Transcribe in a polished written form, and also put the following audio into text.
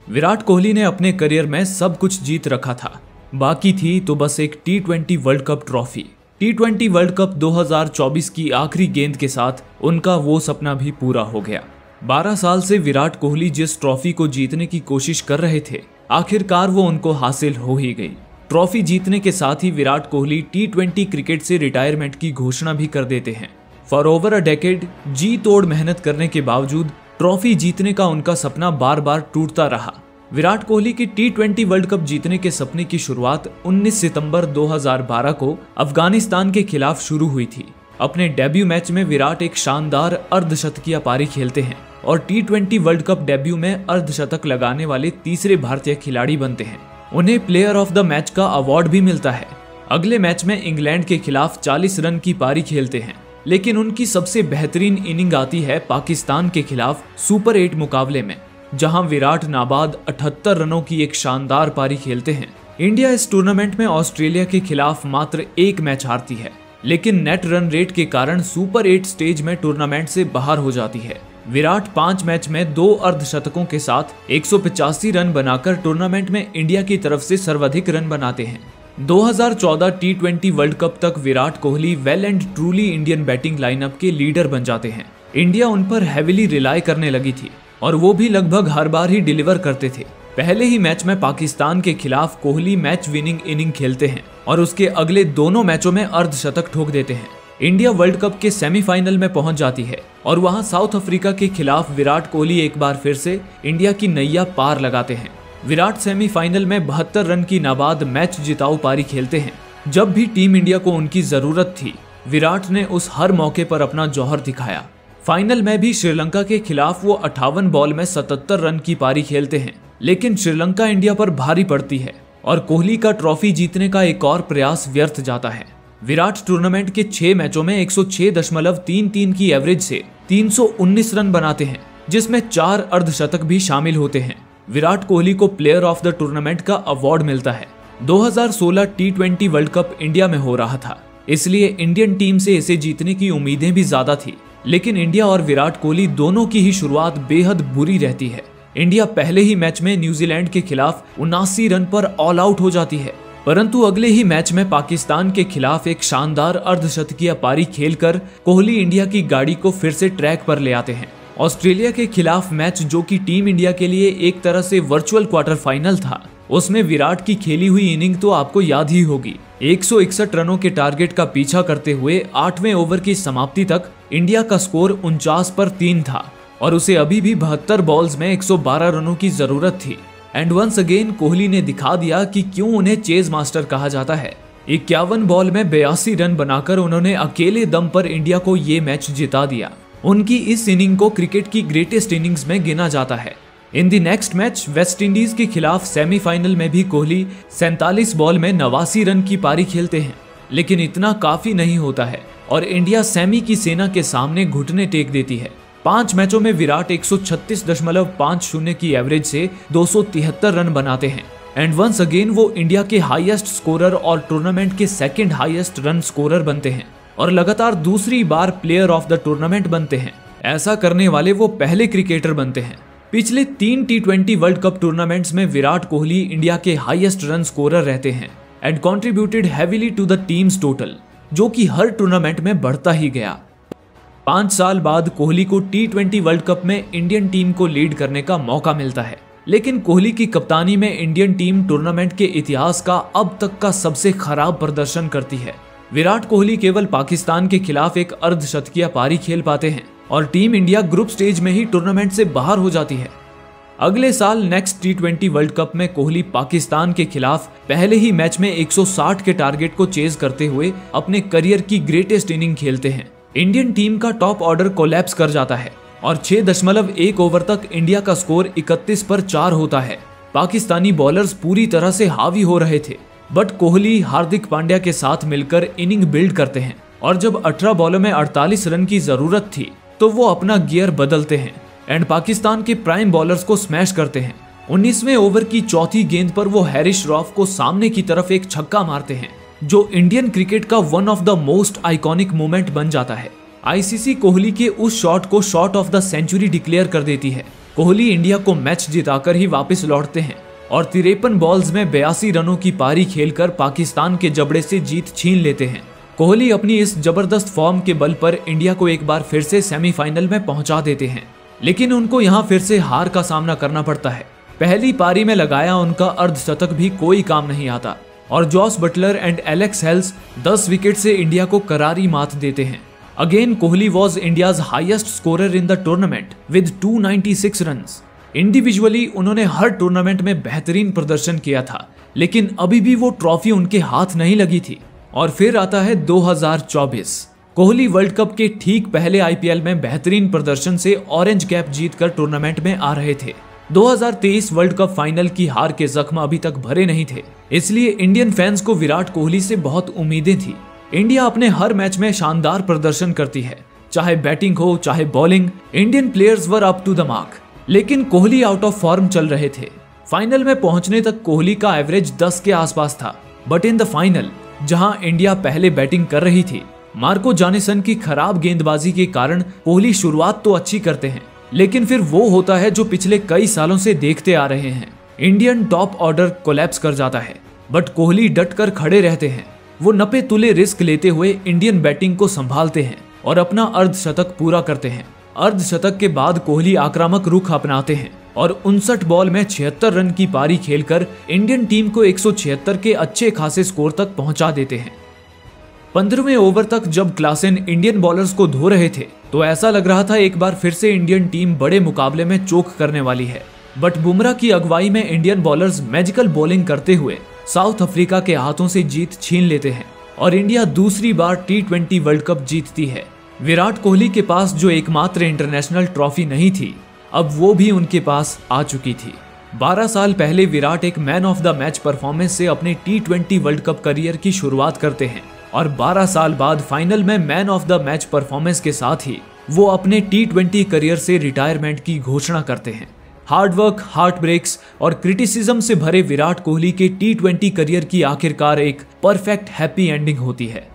विराट कोहली ने अपने करियर में सब कुछ जीत रखा था, बाकी थी तो बस एक T20 world cup trophy. T20 world cup 2024 की आखिरी गेंद के साथ उनका वो सपना भी पूरा हो गया। 12 साल से विराट कोहली जिस ट्रॉफी को जीतने की कोशिश कर रहे थे, आखिरकार वो उनको हासिल हो ही गई। ट्रॉफी जीतने के साथ ही विराट कोहली T20 क्रिकेट से रिटायरमेंट की घोषणा भी कर देते हैं। फॉर ओवर अ डेकेड जी तोड़ मेहनत करने के बावजूद ट्रॉफी जीतने का उनका सपना बार बार टूटता रहा। विराट कोहली की T20 वर्ल्ड कप जीतने के सपने की शुरुआत 19 सितंबर 2012 को अफगानिस्तान के खिलाफ शुरू हुई थी। अपने डेब्यू मैच में विराट एक शानदार अर्धशतकीय पारी खेलते हैं और T20 वर्ल्ड कप डेब्यू में अर्धशतक लगाने वाले तीसरे भारतीय खिलाड़ी बनते हैं। उन्हें प्लेयर ऑफ द मैच का अवार्ड भी मिलता है। अगले मैच में इंग्लैंड के खिलाफ 40 रन की पारी खेलते हैं, लेकिन उनकी सबसे बेहतरीन इनिंग आती है पाकिस्तान के खिलाफ सुपर 8 मुकाबले में, जहां विराट नाबाद 78 रनों की एक शानदार पारी खेलते हैं। इंडिया इस टूर्नामेंट में ऑस्ट्रेलिया के खिलाफ मात्र एक मैच हारती है, लेकिन नेट रन रेट के कारण सुपर 8 स्टेज में टूर्नामेंट से बाहर हो जाती है। विराट 5 मैच में 2 अर्धशतकों के साथ 185 रन बनाकर टूर्नामेंट में इंडिया की तरफ से सर्वाधिक रन बनाते हैं। 2014 T20 वर्ल्ड कप तक Virat Kohli well and truly Indian batting lineup के लीडर बन जाते हैं। इंडिया उन पर हैविली रिलाई करने लगी थी और वो भी लगभग हर बार ही डिलीवर करते थे। पहले ही मैच में पाकिस्तान के खिलाफ कोहली मैच विनिंग इनिंग खेलते हैं और उसके अगले दोनों मैचों में अर्धशतक ठोक देते हैं। इंडिया वर्ल्ड कप के सेमीफाइनल में पहुंच जाती है और वहां साउथ अफ्रीका के खिलाफ विराट कोहली एक बार फिर से इंडिया की नैया पार लगाते हैं। विराट सेमीफाइनल में 72 रन की नाबाद मैच जिताऊ पारी खेलते हैं। जब भी टीम इंडिया को उनकी जरूरत थी, विराट ने उस हर मौके पर अपना जौहर दिखाया। फाइनल में भी श्रीलंका के खिलाफ वो 58 बॉल में 77 रन की पारी खेलते हैं, लेकिन श्रीलंका इंडिया पर भारी पड़ती है और कोहली का ट्रॉफी जीतने का एक और प्रयास व्यर्थ जाता है। विराट टूर्नामेंट के 6 मैचों में 106.33 की एवरेज से 319 रन बनाते हैं, जिसमें 4 अर्धशतक भी शामिल होते हैं। विराट कोहली को प्लेयर ऑफ द टूर्नामेंट का अवार्ड मिलता है। 2016 T20 वर्ल्ड कप इंडिया में हो रहा था, इसलिए इंडियन टीम से इसे जीतने की उम्मीदें भी ज्यादा थी, लेकिन इंडिया और विराट कोहली दोनों की ही शुरुआत बेहद बुरी रहती है। इंडिया पहले ही मैच में न्यूजीलैंड के खिलाफ 79 रन पर ऑल आउट हो जाती है, परंतु अगले ही मैच में पाकिस्तान के खिलाफ एक शानदार अर्धशतकीय पारी खेलकर कोहली इंडिया की गाड़ी को फिर से ट्रैक पर ले आते हैं। ऑस्ट्रेलिया के खिलाफ मैच, जो कि टीम इंडिया के लिए एक तरह से वर्चुअल क्वार्टर फाइनल था, उसमें विराट की खेली हुई इनिंग तो आपको याद ही होगी। 161 रनों के टारगेट का पीछा करते हुए 8वें ओवर की समाप्ति तक इंडिया का स्कोर 49 पर 3 था और उसे अभी भी 72 बॉल्स में 112 रनों की जरूरत थी। एंड वंस अगेन कोहली ने दिखा दिया कि क्यों उन्हें चेज मास्टर कहा जाता है। 51 बॉल में 82 रन बनाकर उन्होंने अकेले दम पर इंडिया को ये मैच जिता दिया। उनकी इस इनिंग को क्रिकेट की ग्रेटेस्ट इनिंग्स में गिना जाता है। In the next match West Indies के खिलाफ सेमीफाइनल में भी कोहली 47 बॉल में 89 रन की पारी खेलते हैं, लेकिन इतना काफी नहीं होता है और इंडिया सेमी की सेना के सामने घुटने टेक देती है। 5 मैचों में विराट 136.50 की एवरेज से 273 रन बनाते हैं एंड वंस अगेन वो इंडिया के हाईएस्ट स्कोरर और टूर्नामेंट के सेकंड हाईएस्ट रन स्कोरर बनते हैं और लगातार दूसरी बार प्लेयर ऑफ द टूर्नामेंट बनते हैं। ऐसा करने वाले वो पहले क्रिकेटर बनते हैं। पिछले 3 T20 वर्ल्ड कप टूर्नामेंट्स में विराट कोहली इंडिया के हाईएस्ट रन स्कोरर रहते हैं and contributed heavily to the team's total, जो कि हर टूर्नामेंट में बढ़ता ही गया। 5 साल बाद कोहली को T20 वर्ल्ड कप में इंडियन टीम को लीड करने का मौका मिलता है, लेकिन कोहली की कप्तानी में इंडियन टीम टूर्नामेंट के इतिहास का अब तक का सबसे खराब प्रदर्शन करती है। विराट कोहली केवल पाकिस्तान के खिलाफ एक अर्धशतकीय पारी खेल पाते हैं और टीम इंडिया ग्रुप स्टेज में ही टूर्नामेंट से बाहर हो जाती है। अगले साल नेक्स्ट T20 वर्ल्ड कप में कोहली पाकिस्तान के खिलाफ पहले ही मैच में 160 के टारगेट को चेज करते हुए अपने करियर की ग्रेटेस्ट इनिंग खेलते हैं। इंडियन टीम का टॉप ऑर्डर कोलैप्स कर जाता है और 6.1 ओवर तक इंडिया का स्कोर 31 पर 4 होता है। पाकिस्तानी बॉलर्स पूरी तरह से हावी हो रहे थे, बट कोहली हार्दिक पांड्या के साथ मिलकर इनिंग बिल्ड करते हैं और जब 18 बॉलों में 48 रन की जरूरत थी तो वो अपना गियर बदलते हैं एंड पाकिस्तान के प्राइम बॉलर्स को स्मैश करते हैं। 19वें ओवर की चौथी गेंद पर वो हैरिस रॉफ को सामने की तरफ एक छक्का मारते हैं, जो इंडियन क्रिकेट का one of the most iconic moment बन जाता है। आईसीसी कोहली के उस शॉट को shot of the century declare कर देती है। कोहली इंडिया को मैच जिताकर ही वापस लौटते हैं और 53 बॉल्स में 82 रनों की पारी खेलकर पाकिस्तान के जबड़े से जीत छीन लेते हैं। कोहली अपनी इस जबरदस्त फॉर्म के बल पर इंडिया को एक बार फिर से सेमीफाइनल में पहुंचा देते हैं, लेकिन उनको यहां फिर से हार का सामना करना पड़ता है। पहली पारी में लगाया उनका अर्धशतक भी कोई काम नहीं आता और Jos Buttler and Alex Hales 10 wicket से इंडिया को करारी मात देते हैं। Again Kohli was India's highest scorer in the tournament with 296 runs. Individually उन्होंने हर टूर्नामेंट में बेहतरीन प्रदर्शन किया था, लेकिन अभी भी वो ट्रॉफी उनके हाथ नहीं लगी थी। और फिर आता है 2024। कोहली वर्ल्ड कप के ठीक पहले आईपीएल में बेहतरीन प्रदर्शन से ऑरेंज कैप जीतकर टूर्नामेंट में आ रहे थे। 2023 वर्ल्ड कप फाइनल की हार के जख्म अभी तक भरे नहीं थे, इसलिए इंडियन फैंस को विराट कोहली से बहुत उम्मीदें थी। इंडिया अपने हर मैच में शानदार प्रदर्शन करती है, चाहे बैटिंग हो चाहे bowling. Indian players were up to the mark, लेकिन कोहली आउट ऑफ फॉर्म चल रहे थे। फाइनल में पहुंचने तक कोहली का एवरेज 10 के आसपास था, बट इन द फाइनल जहां इंडिया पहले बैटिंग कर रही थी, मार्को जानेसन की खराब गेंदबाजी के कारण कोहली शुरुआत तो अच्छी करते हैं, लेकिन फिर वो होता है जो पिछले कई सालों से देखते आ रहे हैं। इंडियन टॉप ऑर्डर कोलैप्स कर जाता है, बट कोहली डट कर खड़े रहते हैं। वो नपे तुले रिस्क लेते हुए इंडियन बैटिंग को संभालते हैं और अपना अर्धशतक पूरा करते हैं। अर्धशतक के बाद कोहली आक्रामक रुख अपनाते हैं और 59 बॉल में 76 रन की पारी खेलकर इंडियन टीम को 176 के अच्छे खासे स्कोर तक पहुंचा देते हैं। 15वें ओवर तक जब क्लासेन इंडियन बॉलर्स को धो रहे थे तो ऐसा लग रहा था एक बार फिर से इंडियन टीम बड़े मुकाबले में चोक करने वाली है, बट बुमराह की अगुवाई में इंडियन बॉलर्स मैजिकल बॉलिंग करते हुए साउथ अफ्रीका के हाथों से जीत छीन लेते हैं और इंडिया दूसरी बार T20 वर्ल्ड कप जीतती है। विराट कोहली के पास जो एकमात्र इंटरनेशनल ट्रॉफी नहीं थी, अब वो भी उनके पास आ चुकी थी। 12 साल पहले विराट एक man of the match performance से अपने T20 वर्ल्ड कप करियर की शुरुआत करते हैं और 12 साल बाद फाइनल में man of the match performance के साथ ही वो अपने T20 करियर से रिटायरमेंट की घोषणा करते हैं। हार्डवर्क, हार्ट ब्रेक्स और क्रिटिसिज्म से भरे विराट कोहली के T20 करियर की आखिरकार एक परफेक्ट हैप्पी एंडिंग होती है।